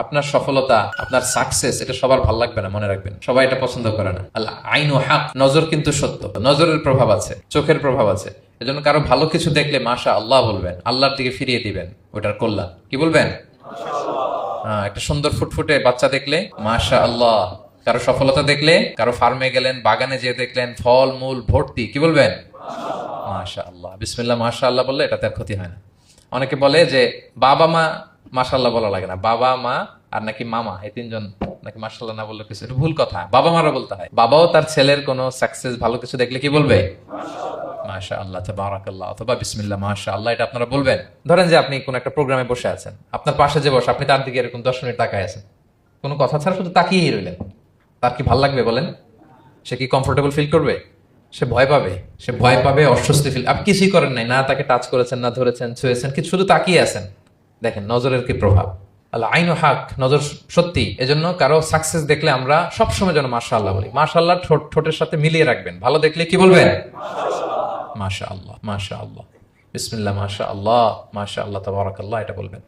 আপনার সফলতা, আপনার সাকসেস, এটা সবার ভালো লাগবে না, মনে রাখবেন। সবাই এটা পছন্দ করে না। আল আইনু হক, নজর কিন্তু সত্য। নজরের প্রভাব আছে, চোখের প্রভাব আছে। এজন্য কারো ভালো কিছু দেখলে মাশা আল্লাহ বলবেন, আল্লাহর দিকে ফিরিয়ে দিবেন ওটার কল্যাণ। কি বলবেন? একটা সুন্দর ফুটফুটে বাচ্চা দেখলে মাশা আল্লাহ। কারো সফলতা দেখলে, কারো ফার্মে গেলেন, বাগানে যেয়ে দেখলেন ফল মূল ভর্তি, কি বলবেন? মাশা আল্লাহ। বিসমিল্লাহ মাশা আল্লাহ বললে এটাতে আর ক্ষতি হয় না। অনেকে বলে যে বাবা মা মাশাআল্লাহ বলা লাগে না, বাবা মা আর নাকি মামা, এই তিনজন নাকি মাশাআল্লাহ না বললে কিছু, এটা ভুল কথা। বাবা মারা বলতে হয়। বাবাও তার ছেলের কোনো সাকসেস, ভালো কিছু দেখলে কি বলবে? মাশাআল্লাহ, তাবারাকাল্লাহ, অথবা বিসমিল্লাহ মাশাআল্লাহ, এটা আপনারা বলবেন। ধরেন যে আপনি কোন একটা প্রোগ্রামে বসে আছেন, আপনার পাশে যে বসে, আপনি তার দিকে এরকম 10 মিনিট তাকায় আছেন, কোনো কথা ছাড়া শুধু তাকিয়েই রইলেন। তার কি ভাল লাগবে বলেন? সে কি কমফোর্টেবল ফিল করবে? সে ভয় পাবে, সে ভয় পাবে, অস্বস্তি ফিল। আপনি কিছুই করেন নাই, না তাকে টাচ করেছেন, না ধরেছেন, ছুঁয়েছেন, কিন্তু শুধু তাকিয়ে আছেন। দেখেন নজরের কি প্রভাব। আল্লাহ আইনু হক, নজর সত্যি। এজন্য কারো সাকসেস দেখলে আমরা সবসময় যেন মাশাআল্লাহ বলি। মাশাআল্লাহ ঠোঁটের সাথে মিলিয়ে রাখবেন। ভালো দেখলে কি বলবেন? মাশাআল্লাহ, মাশাআল্লাহ, বিসমিল্লাহ মাশাআল্লাহ, মাশাআল্লাহ, তাবারাকাল্লাহ, এটা বলবেন।